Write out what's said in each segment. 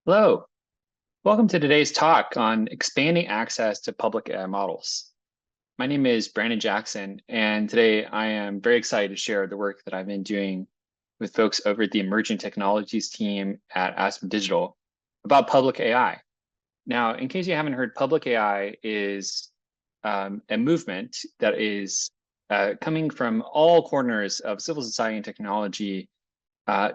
Hello, welcome to today's talk on expanding access to public AI models. My name is Brandon Jackson, and today I am very excited to share the work that I've been doing with folks over at the Emerging Technologies team at Aspen Digital about public AI. Now, in case you haven't heard, public AI is a movement that is coming from all corners of civil society and technology uh,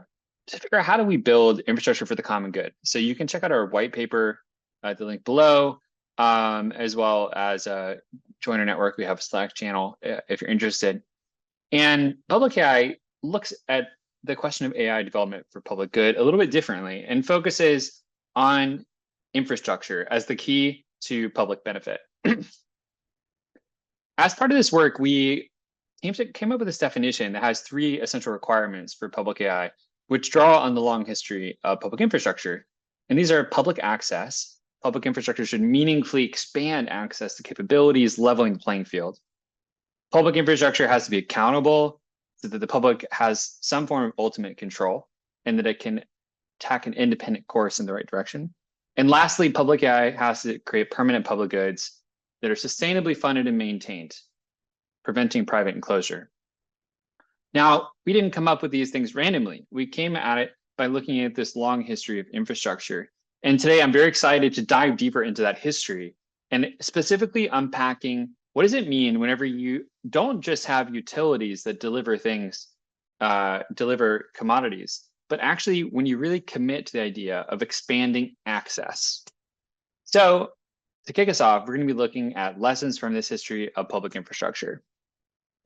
to figure out how do we build infrastructure for the common good. So you can check out our white paper at the link below, as well as join our network. We have a Slack channel if you're interested. And public AI looks at the question of AI development for public good a little bit differently and focuses on infrastructure as the key to public benefit. As part of this work, we came up with this definition that has three essential requirements for public AI, which draw on the long history of public infrastructure. And these are public access. Public infrastructure should meaningfully expand access to capabilities, leveling the playing field. Public infrastructure has to be accountable so that the public has some form of ultimate control and that it can tack an independent course in the right direction. And lastly, public AI has to create permanent public goods that are sustainably funded and maintained, preventing private enclosure. Now, we didn't come up with these things randomly. We came at it by looking at this long history of infrastructure. And today I'm very excited to dive deeper into that history and specifically unpacking what does it mean whenever you don't just have utilities that deliver things, deliver commodities, but actually when you really commit to the idea of expanding access. So to kick us off, we're going to be looking at lessons from this history of public infrastructure.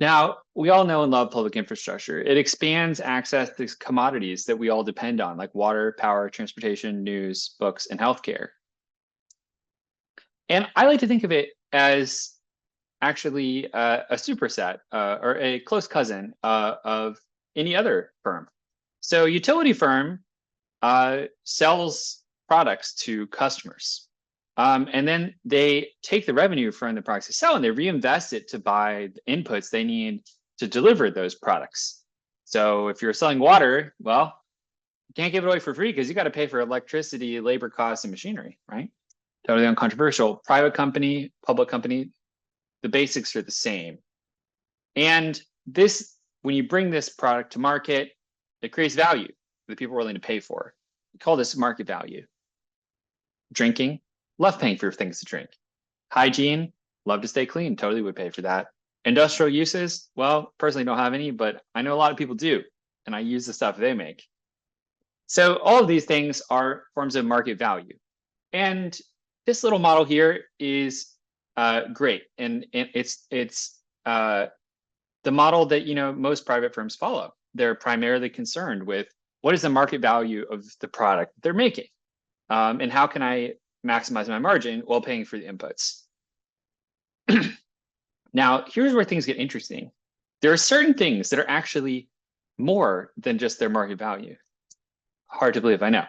Now, we all know and love public infrastructure. It expands access to commodities that we all depend on, like water, power, transportation, news, books, and healthcare. And I like to think of it as actually a superset or a close cousin of any other firm. So utility firm sells products to customers. And then they take the revenue from the products they sell and they reinvest it to buy the inputs they need to deliver those products. So if you're selling water, well, you can't give it away for free because you got to pay for electricity, labor costs, and machinery, right? Totally uncontroversial. Private company, public company, the basics are the same. And this, when you bring this product to market, it creates value that people are willing to pay for. We call this market value. Drinking, love paying for things to drink. Hygiene, love to stay clean, totally would pay for that. Industrial uses, well, personally don't have any, but I know a lot of people do, and I use the stuff they make. So all of these things are forms of market value. And this little model here is great, and it's the model that most private firms follow. They're primarily concerned with what is the market value of the product they're making, and how can I maximize my margin while paying for the inputs. Now, here's where things get interesting. There are certain things that are actually more than just their market value. Hard to believe, I know.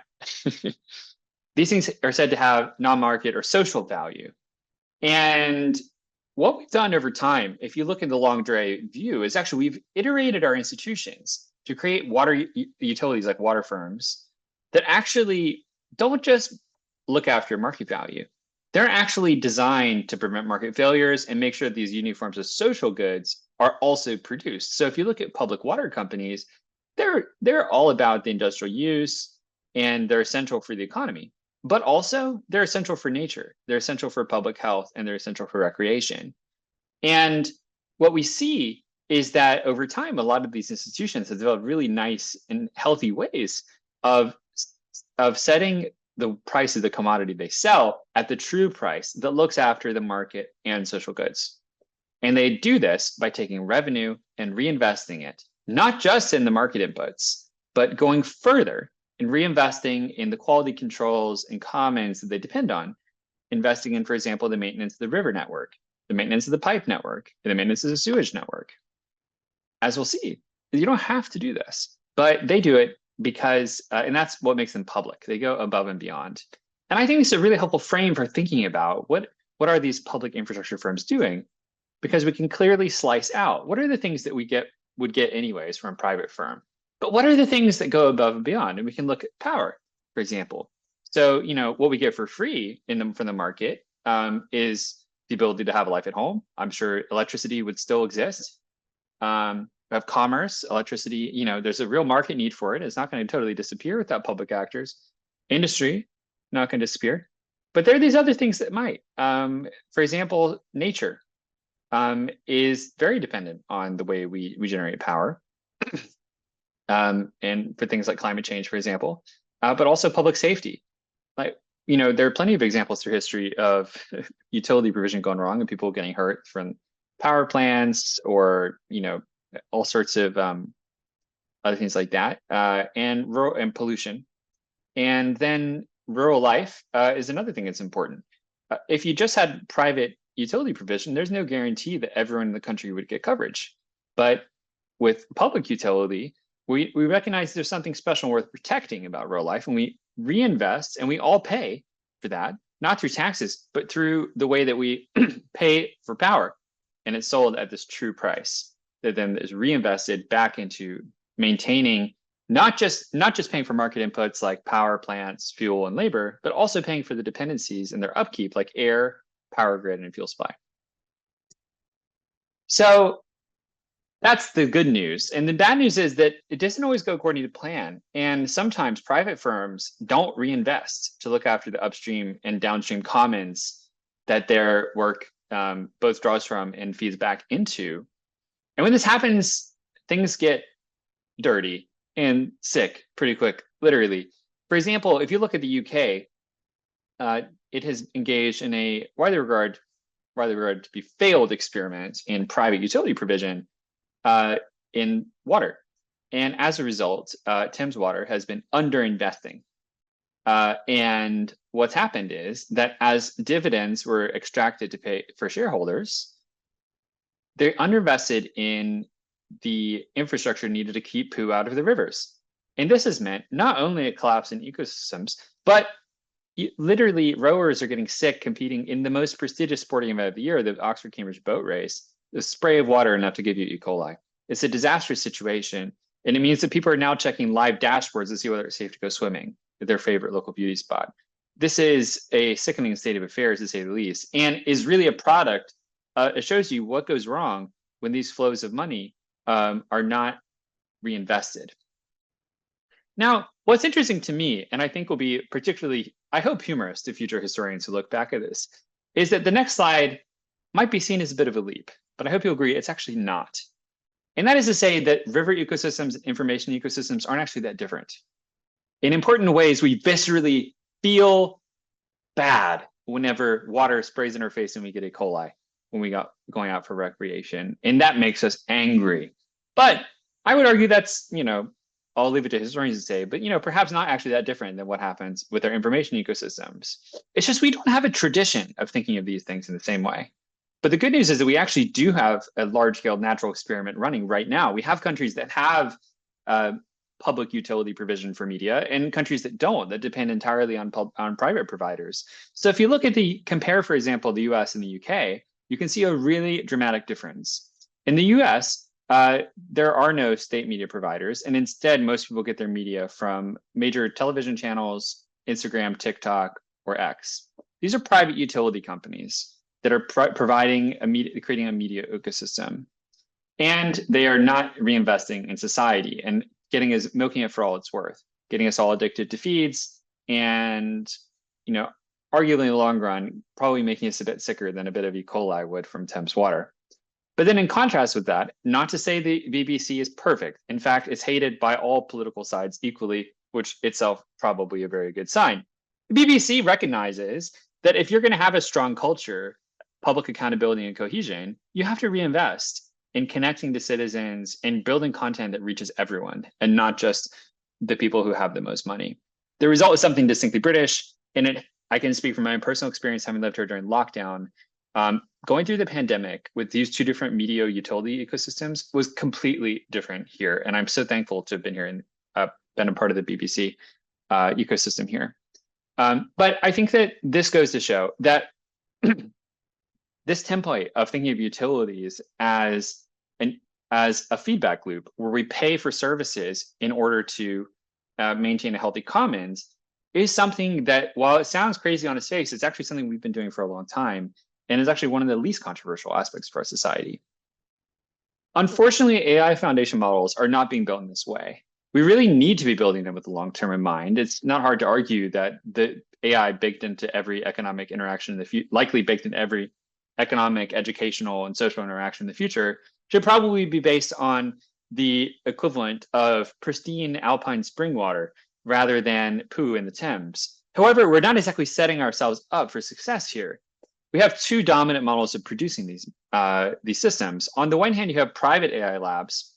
These things are said to have non-market or social value. And what we've done over time, if you look in the long view, is actually we've iterated our institutions to create water utilities like water firms that actually don't just look after market value. They're actually designed to prevent market failures and make sure that these unique forms of social goods are also produced. So if you look at public water companies, they're all about the industrial use and they're essential for the economy, but also they're essential for nature. They're essential for public health and they're essential for recreation. And what we see is that over time, a lot of these institutions have developed really nice and healthy ways of setting the price of the commodity they sell at the true price that looks after the market and social goods. And they do this by taking revenue and reinvesting it, not just in the market inputs, but going further and reinvesting in the quality controls and commons that they depend on, investing in, for example, the maintenance of the river network, the maintenance of the pipe network, and the maintenance of the sewage network. As we'll see, you don't have to do this, but they do it because, and that's what makes them public. They go above and beyond. And I think this is a really helpful frame for thinking about what are these public infrastructure firms doing? Because we can clearly slice out what are the things that we would get anyways from a private firm, but what are the things that go above and beyond? And we can look at power, for example. So, what we get for free from the market is the ability to have a life at home. I'm sure electricity would still exist. We have commerce, electricity, there's a real market need for it. It's not going to totally disappear without public actors. Industry, not going to disappear. But there are these other things that might. For example, nature is very dependent on the way we generate power. And for things like climate change, for example, but also public safety. Like, there are plenty of examples through history of utility provision going wrong and people getting hurt from power plants or, all sorts of other things like that, and pollution. And then rural life is another thing that's important. If you just had private utility provision, there's no guarantee that everyone in the country would get coverage. But with public utility, we recognize there's something special worth protecting about rural life, and we reinvest, and we all pay for that, not through taxes, but through the way that we pay for power. And it's sold at this true price that then is reinvested back into maintaining not just paying for market inputs like power plants, fuel, and labor, but also paying for the dependencies and their upkeep like air, power grid, and fuel supply. So that's the good news. And the bad news is that it doesn't always go according to plan. And sometimes private firms don't reinvest to look after the upstream and downstream commons that their work both draws from and feeds back into. And when this happens, things get dirty and sick pretty quick, literally. For example, if you look at the UK, it has engaged in a widely regarded to be failed experiment in private utility provision in water. And as a result, Thames Water has been underinvesting. And what's happened is that as dividends were extracted to pay for shareholders, they underinvested in the infrastructure needed to keep poo out of the rivers. And this has meant not only a collapse in ecosystems, but literally rowers are getting sick competing in the most prestigious sporting event of the year, the Oxford-Cambridge boat race. The spray of water enough to give you E. coli. It's a disastrous situation. And it means that people are now checking live dashboards to see whether it's safe to go swimming at their favorite local beauty spot. This is a sickening state of affairs, to say the least, and is really a product. It shows you what goes wrong when these flows of money are not reinvested. Now, what's interesting to me, and I think will be particularly, I hope, humorous to future historians who look back at this, is that the next slide might be seen as a bit of a leap, but I hope you'll agree it's actually not. And that is to say that river ecosystems, information ecosystems aren't actually that different. In important ways, we viscerally feel bad whenever water sprays in our face and we get E. coli when we got going out for recreation. And that makes us angry. But I would argue that's, I'll leave it to historians to say, but perhaps not actually that different than what happens with our information ecosystems. It's just we don't have a tradition of thinking of these things in the same way. But the good news is that we actually do have a large-scale natural experiment running right now. We have countries that have public utility provision for media and countries that don't, that depend entirely on private providers. So if you look at compare, for example, the US and the UK, you can see a really dramatic difference. In the US, there are no state media providers, and instead, most people get their media from major television channels, Instagram, TikTok, or X. These are private utility companies that are creating a media ecosystem, and they are not reinvesting in society and milking it for all it's worth, getting us all addicted to feeds, and arguably in the long run, probably making us a bit sicker than a bit of E. coli would from Thames water. But then in contrast with that, not to say the BBC is perfect. In fact, it's hated by all political sides equally, which itself probably a very good sign. The BBC recognizes that if you're going to have a strong culture, public accountability and cohesion, you have to reinvest in connecting to citizens and building content that reaches everyone and not just the people who have the most money. The result is something distinctly British, and I can speak from my own personal experience having lived here during lockdown. Going through the pandemic with these two different media utility ecosystems was completely different here. And I'm so thankful to have been here and been a part of the BBC ecosystem here. But I think that this goes to show that this template of thinking of utilities as a feedback loop where we pay for services in order to maintain a healthy commons is something that, while it sounds crazy on its face, it's actually something we've been doing for a long time, and is actually one of the least controversial aspects for our society. Unfortunately, AI foundation models are not being built in this way. We really need to be building them with the long term in mind. It's not hard to argue that the AI baked into every economic interaction in the future, likely baked into every economic, educational, and social interaction in the future, should probably be based on the equivalent of pristine alpine spring water rather than poo in the Thames. However, we're not exactly setting ourselves up for success here. We have two dominant models of producing these systems. On the one hand, you have private AI labs.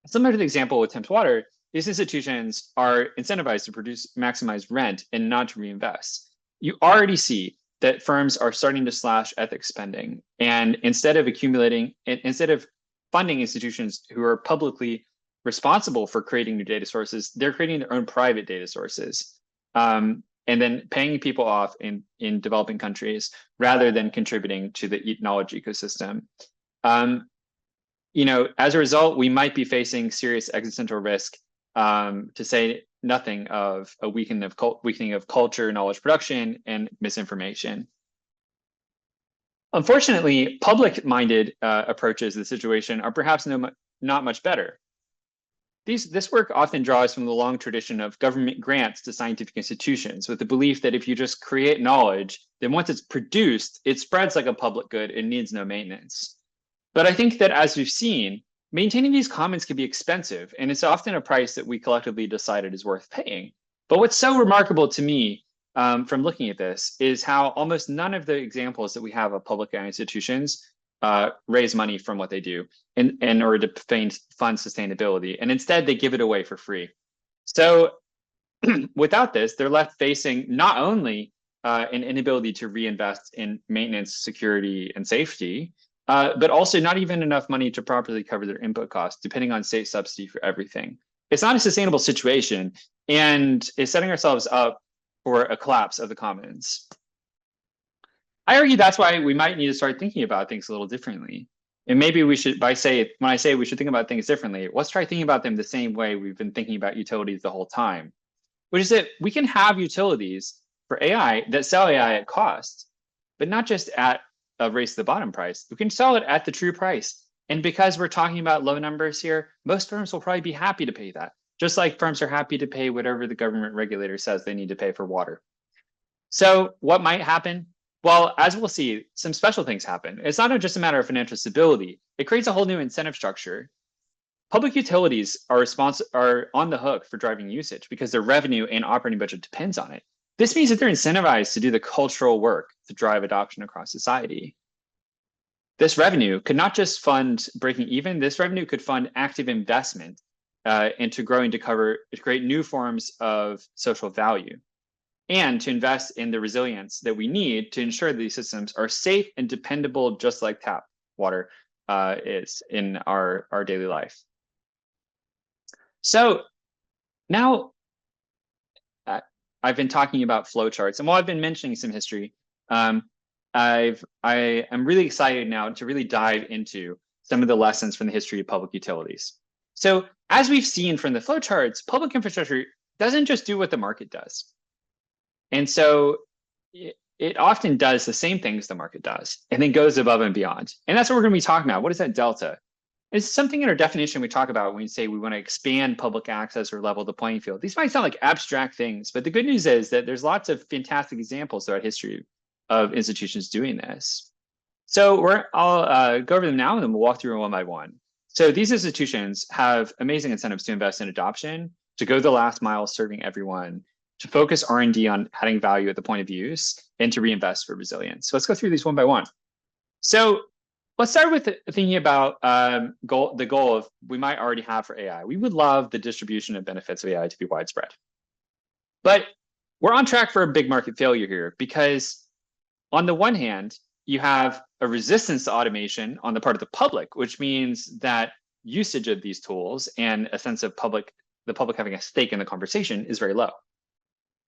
Similar to the example with Thames Water, these institutions are incentivized to maximize rent and not to reinvest. You already see that firms are starting to slash ethics spending, and instead of funding institutions who are publicly responsible for creating new data sources, they're creating their own private data sources. And then paying people off in developing countries rather than contributing to the knowledge ecosystem. As a result, we might be facing serious existential risk, to say nothing of a weakening of culture, knowledge production, and misinformation. Unfortunately, public-minded approaches to the situation are perhaps not much better. This work often draws from the long tradition of government grants to scientific institutions, with the belief that if you just create knowledge, then once it's produced, it spreads like a public good and needs no maintenance. But I think that, as we've seen, maintaining these commons can be expensive, and it's often a price that we collectively decided is worth paying. But what's so remarkable to me from looking at this is how almost none of the examples that we have of public institutions raise money from what they do in order to fund sustainability, and instead they give it away for free. So without this, they're left facing not only an inability to reinvest in maintenance, security, and safety, but also not even enough money to properly cover their input costs, depending on state subsidy for everything. It's not a sustainable situation, and is setting ourselves up for a collapse of the commons. I argue that's why we might need to start thinking about things a little differently. And maybe we should, when I say we should think about things differently, let's try thinking about them the same way we've been thinking about utilities the whole time, which is that we can have utilities for AI that sell AI at cost, but not just at a race to the bottom price. We can sell it at the true price. And because we're talking about low numbers here, most firms will probably be happy to pay that, just like firms are happy to pay whatever the government regulator says they need to pay for water. So what might happen? Well, as we'll see, some special things happen. It's not just a matter of financial stability. It creates a whole new incentive structure. Public utilities are on the hook for driving usage because their revenue and operating budget depends on it. This means that they're incentivized to do the cultural work to drive adoption across society. This revenue could not just fund breaking even, this revenue could fund active investment into growing to create new forms of social value, and to invest in the resilience that we need to ensure that these systems are safe and dependable, just like tap water is in our daily life. So now I've been talking about flowcharts, and while I've been mentioning some history, I am really excited now to really dive into some of the lessons from the history of public utilities. So as we've seen from the flowcharts, public infrastructure doesn't just do what the market does. And so it often does the same things the market does, and then goes above and beyond. And that's what we're going to be talking about. What is that delta? It's something in our definition we talk about when we say we want to expand public access or level the playing field. These might sound like abstract things, but the good news is that there's lots of fantastic examples throughout history of institutions doing this. So I'll go over them now, and then we'll walk through them one by one. So these institutions have amazing incentives to invest in adoption, to go the last mile serving everyone, to focus R&D on adding value at the point of use, and to reinvest for resilience. So let's go through these one by one. So let's start with thinking about the goal of we might already have for AI. We would love the distribution of benefits of AI to be widespread. But we're on track for a big market failure here, because on the one hand, you have a resistance to automation on the part of the public, which means that usage of these tools and a sense of the public having a stake in the conversation is very low.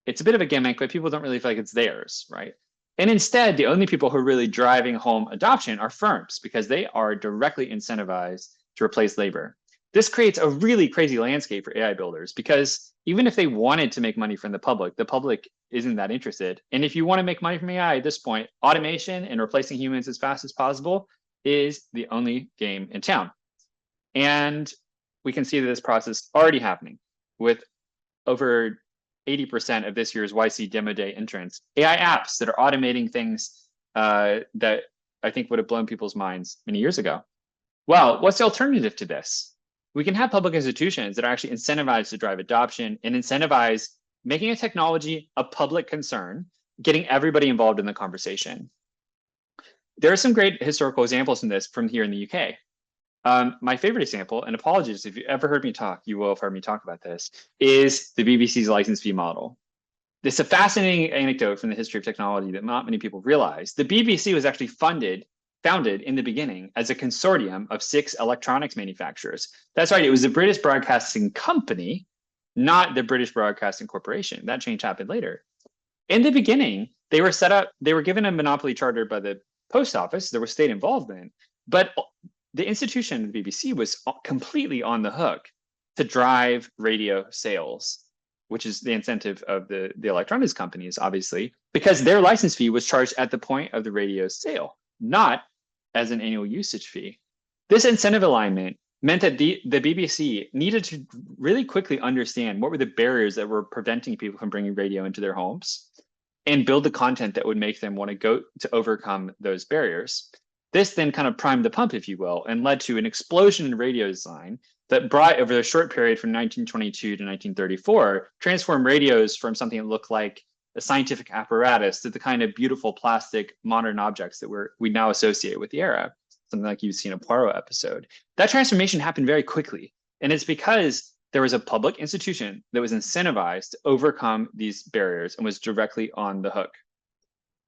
It's a bit of a gimmick, but people don't really feel like it's theirs, right? And instead, the only people who are really driving home adoption are firms, because they are directly incentivized to replace labor. This creates a really crazy landscape for AI builders because even if they wanted to make money from the public isn't that interested. And if you want to make money from AI at this point, automation and replacing humans as fast as possible is the only game in town. And we can see this process already happening with over 80% of this year's YC Demo Day entrants, AI apps that are automating things that I think would have blown people's minds many years ago. Well, what's the alternative to this? We can have public institutions that are actually incentivized to drive adoption and incentivize making a technology a public concern, getting everybody involved in the conversation. There are some great historical examples from this from here in the UK. My favorite example, and apologies if you ever heard me talk, you will have heard me talk about this, is the BBC's license fee model. This is a fascinating anecdote from the history of technology that not many people realize. The BBC was actually founded in the beginning as a consortium of 6 electronics manufacturers. That's right, it was the British Broadcasting Company, not the British Broadcasting Corporation. That change happened later. In the beginning, they were given a monopoly charter by the Post Office. There was state involvement, but the institution, the BBC, was completely on the hook to drive radio sales, which is the incentive of the electronics companies, obviously, because their license fee was charged at the point of the radio sale, not as an annual usage fee. This incentive alignment meant that the BBC needed to really quickly understand what were the barriers that were preventing people from bringing radio into their homes and build the content that would make them want to go to overcome those barriers. This then kind of primed the pump, if you will, and led to an explosion in radio design that brought, over a short period from 1922 to 1934, transformed radios from something that looked like a scientific apparatus to the kind of beautiful plastic modern objects that we now associate with the era, something like you've seen a Poirot episode. That transformation happened very quickly, and it's because there was a public institution that was incentivized to overcome these barriers and was directly on the hook.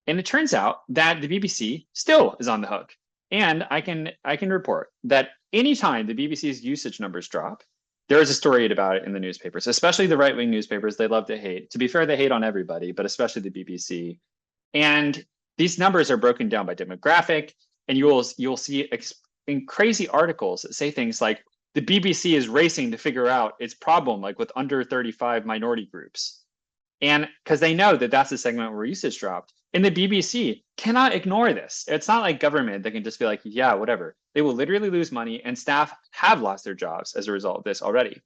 And it turns out that the BBC still is on the hook. And I can report that anytime the BBC's usage numbers drop, there is a story about it in the newspapers, especially the right-wing newspapers. They love to hate. To be fair, they hate on everybody, but especially the BBC. And these numbers are broken down by demographic, and you'll see in crazy articles that say things like the BBC is racing to figure out its problem, like with under 35 minority groups. And because they know that that's the segment where usage dropped. And the BBC cannot ignore this. It's not like government that can just be like, yeah, whatever. They will literally lose money, and staff have lost their jobs as a result of this already.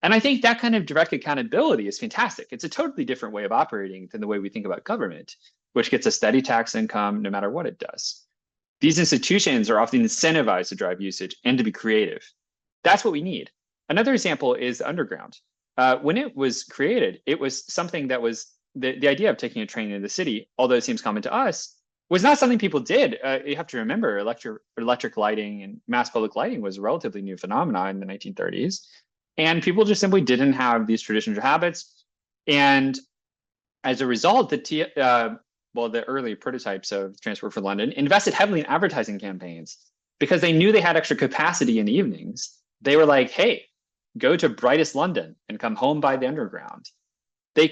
And I think that kind of direct accountability is fantastic. It's a totally different way of operating than the way we think about government, which gets a steady tax income no matter what it does. These institutions are often incentivized to drive usage and to be creative. That's what we need. Another example is the underground. When it was created, it was something that was the idea of taking a train into the city, although it seems common to us, was not something people did. You have to remember, electric lighting and mass public lighting was a relatively new phenomenon in the 1930s. And people just simply didn't have these traditional habits. And as a result, the early prototypes of Transport for London invested heavily in advertising campaigns because they knew they had extra capacity in the evenings. They were like, hey, go to brightest London and come home by the underground. They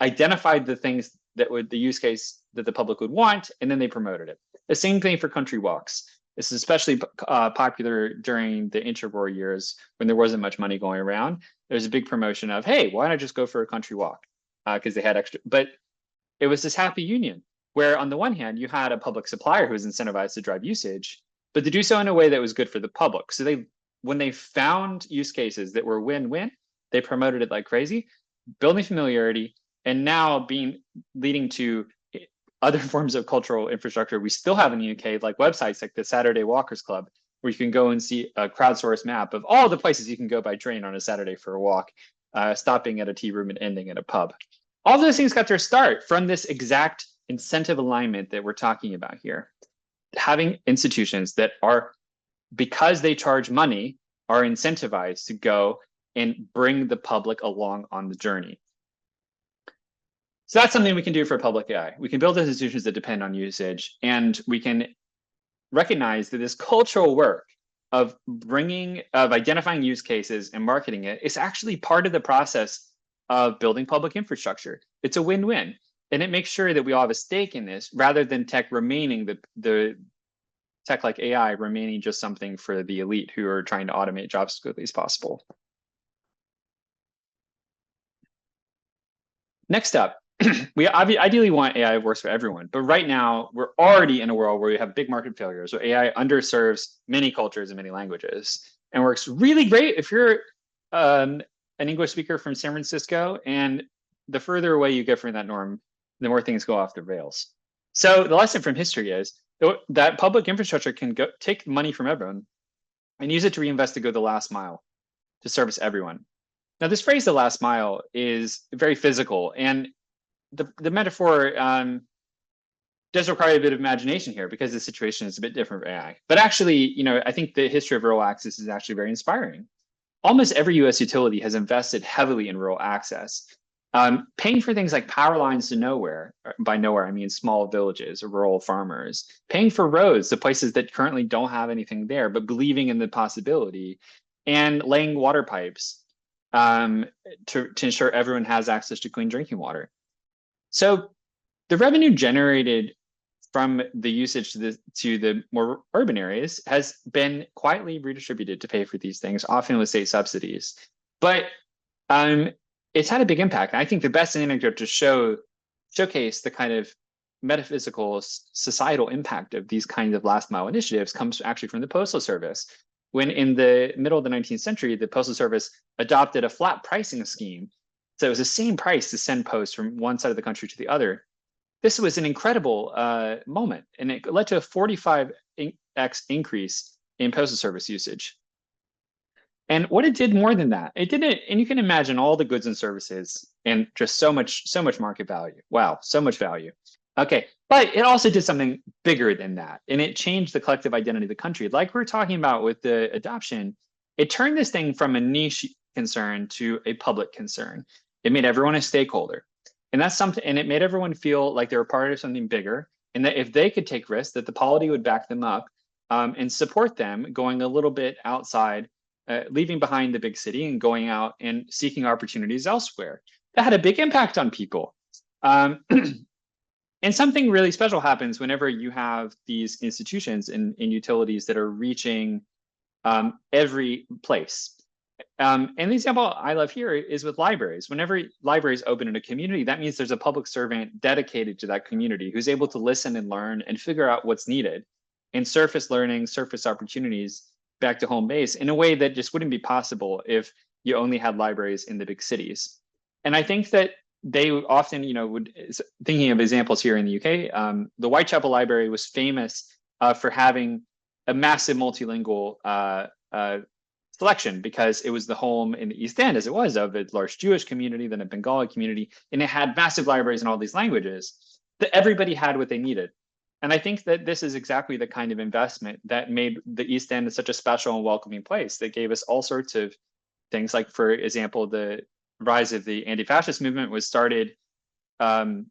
identified the things that would the use case that the public would want, and then they promoted it. The same thing for country walks. This is especially popular during the interwar years when there wasn't much money going around. There's a big promotion of, hey, why not just go for a country walk? Because they had extra, but it was this happy union where on the one hand, you had a public supplier who was incentivized to drive usage, but to do so in a way that was good for the public. So when they found use cases that were win-win, they promoted it like crazy, building familiarity, and now leading to other forms of cultural infrastructure we still have in the UK, like websites like the Saturday Walkers Club, where you can go and see a crowdsourced map of all the places you can go by train on a Saturday for a walk, stopping at a tea room and ending at a pub. All those things got their start from this exact incentive alignment that we're talking about here. Having institutions that are, because they charge money, are incentivized to go and bring the public along on the journey. So that's something we can do for public AI. We can build institutions that depend on usage, and we can recognize that this cultural work of identifying use cases and marketing it is actually part of the process of building public infrastructure. It's a win-win, and it makes sure that we all have a stake in this rather than tech remaining the tech like AI remaining just something for the elite who are trying to automate jobs as quickly as possible. Next up, we ideally want AI works for everyone, but right now we're already in a world where we have big market failures, where AI underserves many cultures and many languages, and works really great if you're an English speaker from San Francisco, and the further away you get from that norm, the more things go off the rails. So the lesson from history is that public infrastructure can take money from everyone and use it to reinvest to go the last mile to service everyone. Now, this phrase, the last mile, is very physical, and the metaphor does require a bit of imagination here because the situation is a bit different for AI. But actually, I think the history of rural access is actually very inspiring. Almost every US utility has invested heavily in rural access, paying for things like power lines to nowhere. By nowhere, I mean small villages or rural farmers, paying for roads to places that currently don't have anything there, but believing in the possibility, and laying water pipes to ensure everyone has access to clean drinking water. So the revenue generated from the usage to the more urban areas has been quietly redistributed to pay for these things, often with state subsidies. But it's had a big impact. I think the best anecdote to showcase the kind of metaphysical societal impact of these kinds of last mile initiatives comes actually from the Postal Service. When in the middle of the 19th century, the Postal Service adopted a flat pricing scheme. So it was the same price to send posts from one side of the country to the other. This was an incredible moment, and it led to a 45x increase in Postal Service usage. And what it did more than that, it did it, and you can imagine all the goods and services and just so much market value. Wow, so much value. Okay, but it also did something bigger than that, and it changed the collective identity of the country. Like we're talking about with the adoption, it turned this thing from a niche concern to a public concern. It made everyone a stakeholder, and that's something. And it made everyone feel like they were part of something bigger, and that if they could take risks, that the polity would back them up and support them going a little bit outside, leaving behind the big city and going out and seeking opportunities elsewhere. That had a big impact on people. And something really special happens whenever you have these institutions and utilities that are reaching every place. And the example I love here is with libraries. Whenever libraries open in a community, that means there's a public servant dedicated to that community who's able to listen and learn and figure out what's needed and surface learning, surface opportunities back to home base in a way that just wouldn't be possible if you only had libraries in the big cities. And I think that they often, thinking of examples here in the UK, the Whitechapel Library was famous for having a massive multilingual selection because it was the home in the East End, as it was, of a large Jewish community, then a Bengali community, and it had massive libraries in all these languages that everybody had what they needed. And I think that this is exactly the kind of investment that made the East End such a special and welcoming place that gave us all sorts of things, like, for example, the rise of the anti-fascist movement was started in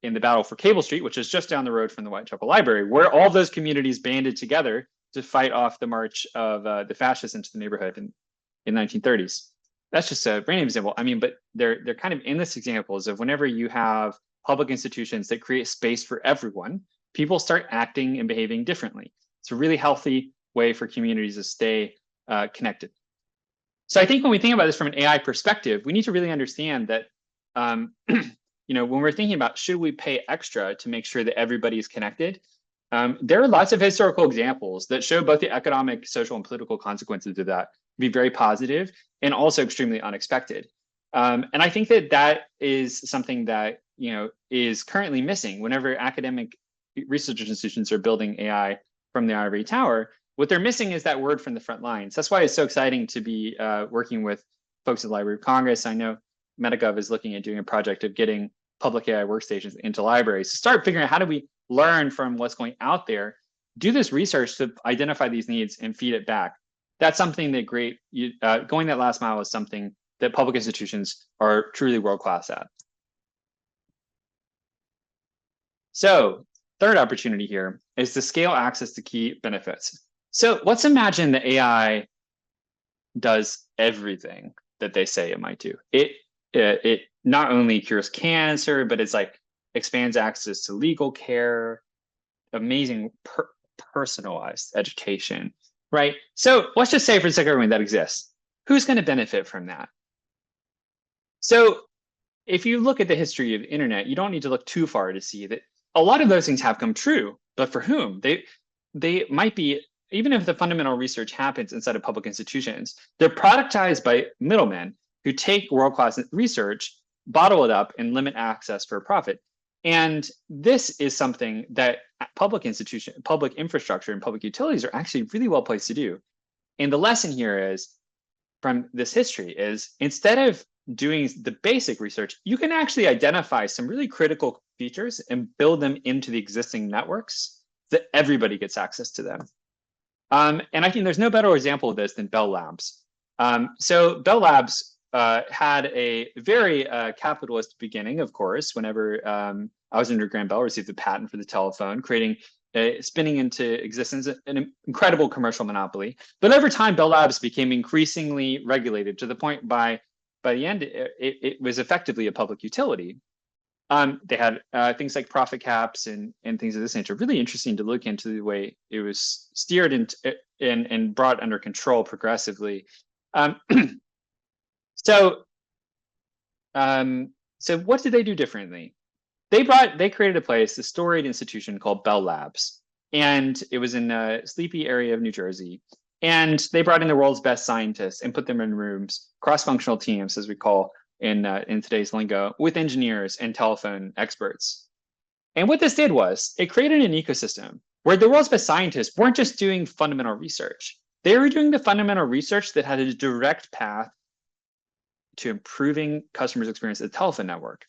the battle for Cable Street, which is just down the road from the Whitechapel Library, where all those communities banded together to fight off the march of the fascists into the neighborhood in 1930s. That's just a random example. I mean, but they're kind of endless examples of whenever you have public institutions that create space for everyone, people start acting and behaving differently. It's a really healthy way for communities to stay connected. So I think when we think about this from an AI perspective, we need to really understand that, when we're thinking about should we pay extra to make sure that everybody is connected, there are lots of historical examples that show both the economic, social, and political consequences of that be very positive and also extremely unexpected. And I think that is something that is currently missing whenever academic research institutions are building AI from the ivory tower. What they're missing is that word from the front lines. That's why it's so exciting to be working with folks at the Library of Congress. I know MetaGov is looking at doing a project of getting public AI workstations into libraries to start figuring out how do we learn from what's going out there, do this research to identify these needs and feed it back. That's something that going that last mile is something that public institutions are truly world-class at. So third opportunity here is to scale access to key benefits. So let's imagine the AI does everything that they say it might do. It not only cures cancer, but it's like expands access to legal care, amazing personalized education, right? So let's just say for the sake of argument that exists. Who's going to benefit from that? So if you look at the history of the internet, you don't need to look too far to see that a lot of those things have come true, but for whom? They might be, even if the fundamental research happens inside of public institutions, they're productized by middlemen who take world-class research, bottle it up, and limit access for profit. And this is something that public infrastructure and public utilities are actually really well placed to do. And the lesson here is, from this history, is instead of doing the basic research, you can actually identify some really critical features and build them into the existing networks so that everybody gets access to them. And I think there's no better example of this than Bell Labs. So Bell Labs had a very capitalist beginning, of course. Whenever I was under Graham Bell, received a patent for the telephone, spinning into existence an incredible commercial monopoly. But over time, Bell Labs became increasingly regulated to the point by the end, it was effectively a public utility. They had things like profit caps and things of this nature. Really interesting to look into the way it was steered and brought under control progressively. So what did they do differently? They created a storied institution called Bell Labs, and it was in a sleepy area of New Jersey. And they brought in the world's best scientists and put them in rooms, cross-functional teams, as we call in today's lingo, with engineers and telephone experts. And what this did was it created an ecosystem where the world's best scientists weren't just doing fundamental research. They were doing the fundamental research that had a direct path to improving customers' experience at the telephone network.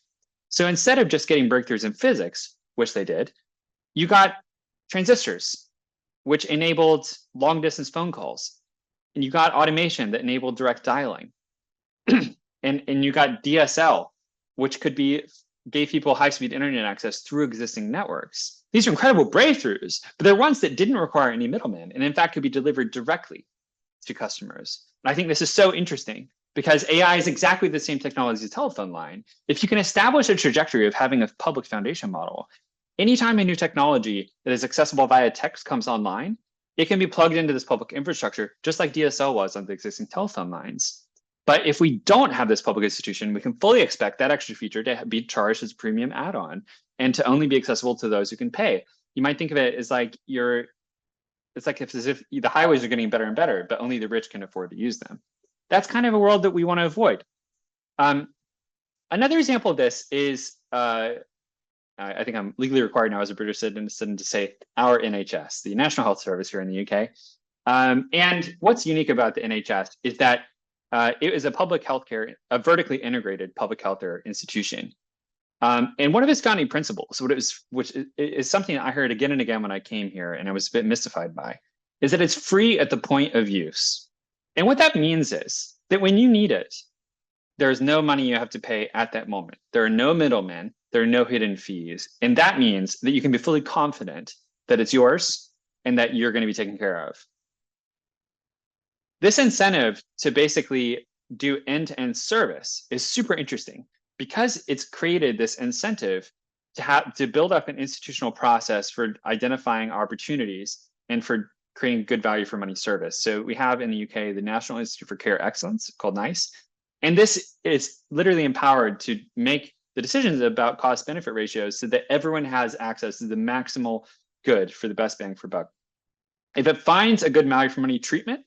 So instead of just getting breakthroughs in physics, which they did, you got transistors, which enabled long-distance phone calls. And you got automation that enabled direct dialing. and you got DSL, which gave people high-speed internet access through existing networks. These are incredible breakthroughs, but they're ones that didn't require any middlemen, and in fact could be delivered directly to customers. And I think this is so interesting because AI is exactly the same technology as a telephone line. If you can establish a trajectory of having a public foundation model, anytime a new technology that is accessible via text comes online, it can be plugged into this public infrastructure, just like DSL was on the existing telephone lines. But if we don't have this public institution, we can fully expect that extra feature to be charged as a premium add-on and to only be accessible to those who can pay. You might think of it as like as if the highways are getting better and better, but only the rich can afford to use them. That's kind of a world that we want to avoid. Another example of this is, I think I'm legally required now as a British citizen to say our NHS, the National Health Service here in the UK. And what's unique about the NHS is that it is a vertically integrated public healthcare institution. And one of its founding principles, which is something I heard again and again when I came here and I was a bit mystified by, is that it's free at the point of use. And what that means is that when you need it, there's no money you have to pay at that moment. There are no middlemen, there are no hidden fees. And that means that you can be fully confident that it's yours and that you're going to be taken care of. This incentive to basically do end-to-end service is super interesting because it's created this incentive to build up an institutional process for identifying opportunities and for creating good value for money service. So we have in the UK, the National Institute for Care Excellence, called NICE. And this is literally empowered to make the decisions about cost benefit ratios so that everyone has access to the maximal good for the best bang for buck. If it finds a good value for money treatment,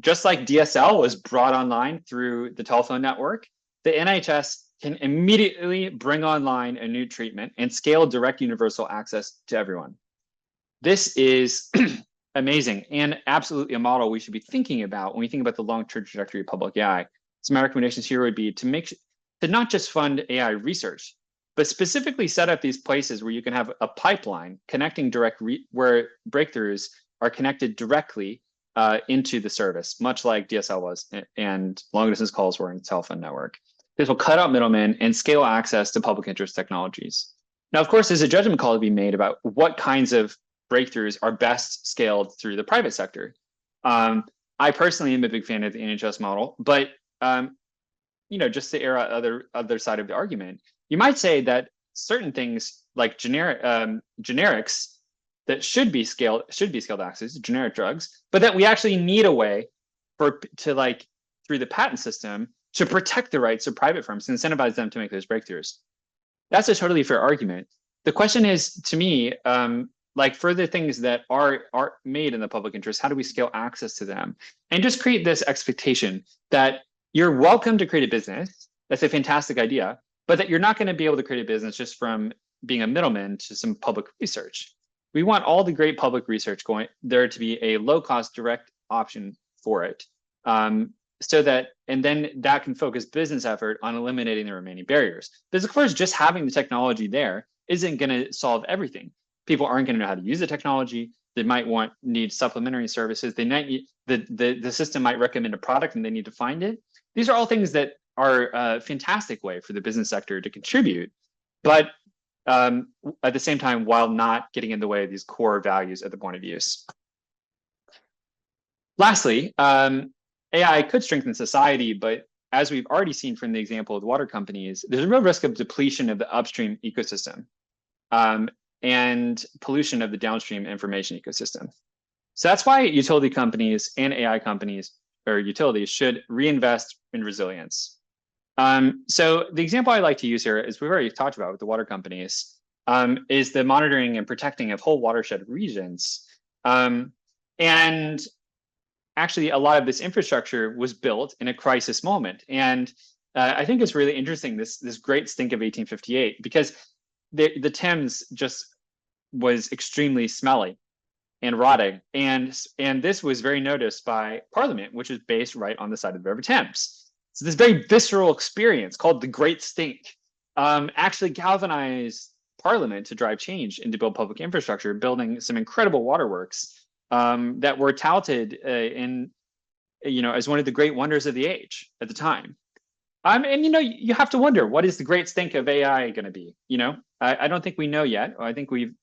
just like DSL was brought online through the telephone network, the NHS can immediately bring online a new treatment and scale direct universal access to everyone. This is amazing and absolutely a model we should be thinking about when we think about the long-term trajectory of public AI. So my recommendations here would be to not just fund AI research, but specifically set up these places where you can have a pipeline connecting where breakthroughs are connected directly into the service, much like DSL was and long distance calls were in the telephone network. This will cut out middlemen and scale access to public interest technologies. Now, of course, there's a judgment call to be made about what kinds of breakthroughs are best scaled through the private sector. I personally am a big fan of the NHS model, but just to err on other side of the argument, you might say that certain things like generics that should be scaled access, generic drugs, but that we actually need a way to like through the patent system to protect the rights of private firms and incentivize them to make those breakthroughs. That's a totally fair argument. The question is, to me, like for the things that are made in the public interest, how do we scale access to them? And just create this expectation that you're welcome to create a business. That's a fantastic idea, but that you're not going to be able to create a business just from being a middleman to some public research. We want all the great public research going there to be a low-cost direct option for it. So that, and then that can focus business effort on eliminating the remaining barriers. Because of course, just having the technology there isn't going to solve everything. People aren't going to know how to use the technology. They might need supplementary services. They might need, the system might recommend a product and they need to find it. These are all things that are a fantastic way for the business sector to contribute, but at the same time, while not getting in the way of these core values at the point of use. Lastly, AI could strengthen society, but as we've already seen from the example of the water companies, there's a real risk of depletion of the upstream ecosystem and pollution of the downstream information ecosystem. So that's why utility companies and AI companies or utilities should reinvest in resilience. So the example I like to use here, as we've already talked about with the water companies, is the monitoring and protecting of whole watershed regions. And actually, a lot of this infrastructure was built in a crisis moment. And I think it's really interesting, this great stink of 1858, because the Thames just was extremely smelly and rotting. And this was very noticed by Parliament, which is based right on the side of the River Thames. So this very visceral experience called the Great Stink actually galvanized Parliament to drive change and to build public infrastructure, building some incredible waterworks that were touted as one of the great wonders of the age at the time. And you have to wonder, what is the great stink of AI going to be? I don't think we know yet. I think we've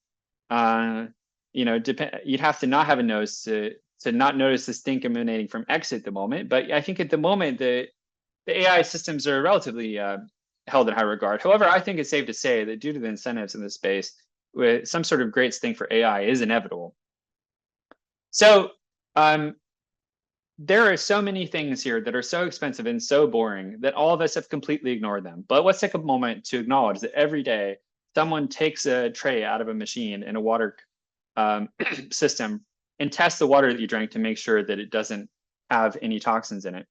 you'd have to not have a nose to not notice the stink emanating from X at the moment. But I think at the moment the AI systems are relatively held in high regard. However, I think it's safe to say that due to the incentives in this space, with some sort of great stink for AI is inevitable. So there are so many things here that are so expensive and so boring that all of us have completely ignored them. But let's take a moment to acknowledge that every day someone takes a tray out of a machine in a water system and tests the water that you drank to make sure that it doesn't have any toxins in it.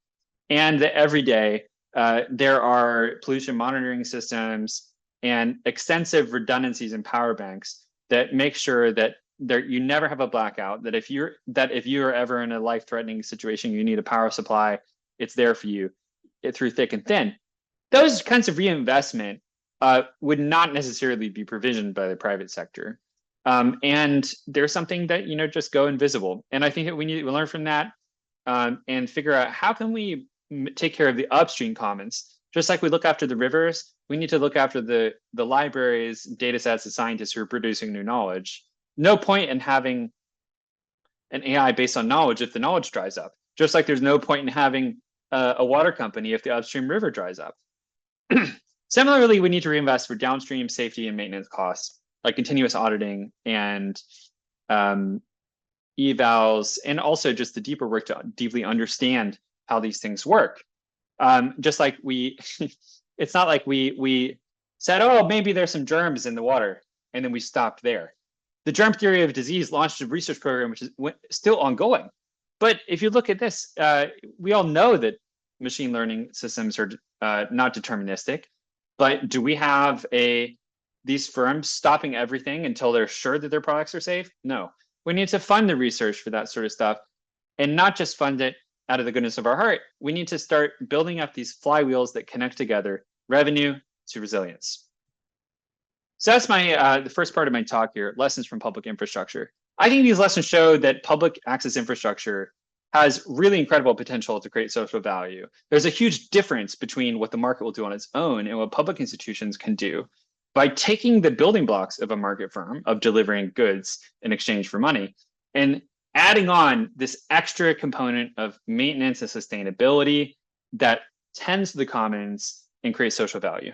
And that every day there are pollution monitoring systems and extensive redundancies in power banks that make sure that you never have a blackout, that if you're ever in a life-threatening situation, you need a power supply, it's there for you through thick and thin. Those kinds of reinvestment would not necessarily be provisioned by the private sector. And there's something that, just go invisible. And I think that we need to learn from that and figure out how can we take care of the upstream commons. Just like we look after the rivers, we need to look after the libraries, data sets, and scientists who are producing new knowledge. No point in having an AI based on knowledge if the knowledge dries up. Just like there's no point in having a water company if the upstream river dries up. Similarly, we need to reinvest for downstream safety and maintenance costs, like continuous auditing and evals, and also just the deeper work to deeply understand how these things work. Just like it's not like we said, oh, maybe there's some germs in the water, and then we stopped there. The Germ Theory of Disease launched a research program, which is still ongoing. But if you look at this, we all know that machine learning systems are not deterministic. But do we have these firms stopping everything until they're sure that their products are safe? No. We need to fund the research for that sort of stuff, and not just fund it out of the goodness of our heart. We need to start building up these flywheels that connect together revenue to resilience. So that's the first part of my talk here, lessons from public infrastructure. I think these lessons show that public access infrastructure has really incredible potential to create social value. There's a huge difference between what the market will do on its own and what public institutions can do by taking the building blocks of a market firm of delivering goods in exchange for money and adding on this extra component of maintenance and sustainability that tends to the commons and creates social value.